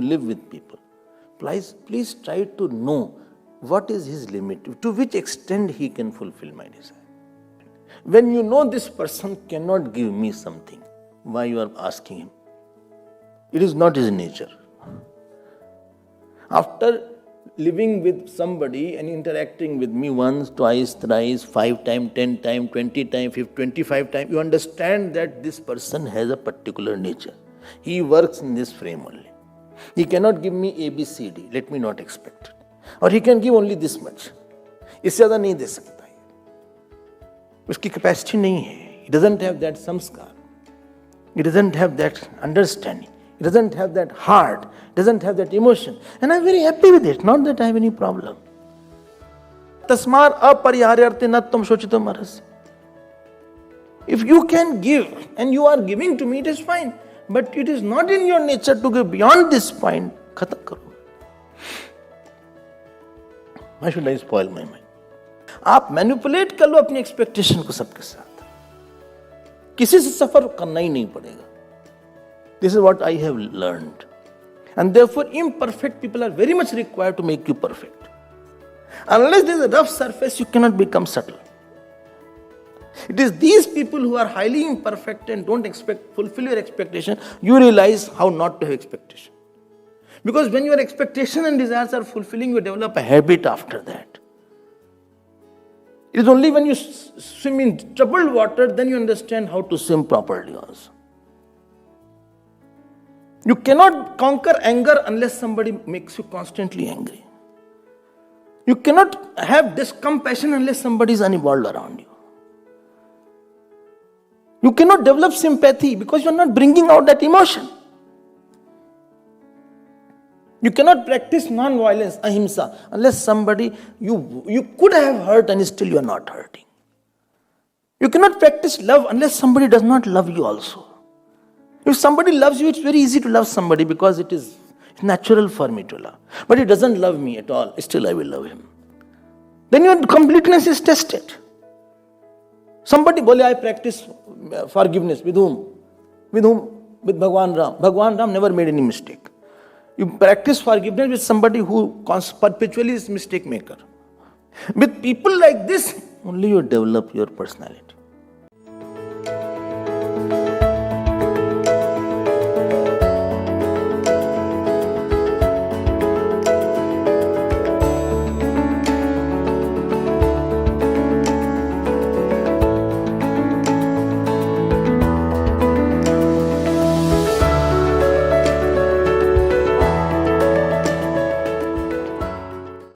live with people, please try to know what is his limit, to which extent he can fulfill my desire. When you know this person cannot give me something, why you are asking him? It is not his nature. After living with somebody and interacting with me once, twice, thrice, 5 times, 10 times, 20 times, 25 times, you understand that this person has a particular nature. He works in this frame only. He cannot give me A, B, C, D. Let me not expect it. Or he can give only this much. इससे ज़्यादा नहीं दे सकता है. उसकी capacity नहीं है. He doesn't have that samskar. He doesn't have that understanding. He doesn't have that heart. He doesn't have that emotion. And I'm very happy with it. Not that I have any problem. Tasmar apariharyarte na tum sochito maras. If you can give and you are giving to me, it is fine. But it is not in your nature to give beyond this point. Khatam karo. Why should I spoil my mind? आप manipulate कर लो अपनी expectation को सबके साथ. किसी से सफर करना ही नहीं पड़ेगा. This is what I have learned. And therefore, imperfect people are very much required to make you perfect. Unless there is a rough surface, you cannot become subtle. It is these people who are highly imperfect and don't fulfill your expectation, you realize how not to have expectation. Because when your expectation and desires are fulfilling, you develop a habit after that. It is only when you swim in troubled water, then you understand how to swim properly also. You cannot conquer anger unless somebody makes you constantly angry. You cannot have this compassion unless somebody is uninvolved around you. You cannot develop sympathy because you are not bringing out that emotion. You cannot practice non-violence, ahimsa, unless somebody you could have hurt and still you are not hurting. You cannot practice love unless somebody does not love you also. If somebody loves you, it's very easy to love somebody because it is natural for me to love. But he doesn't love me at all, still I will love him. Then your completeness is tested. Somebody bole, I practice forgiveness. With whom? With whom? With Bhagwan Ram. Bhagwan Ram never made any mistake. You practice forgiveness with somebody who perpetually is mistake maker. With people like this, only you develop your personality.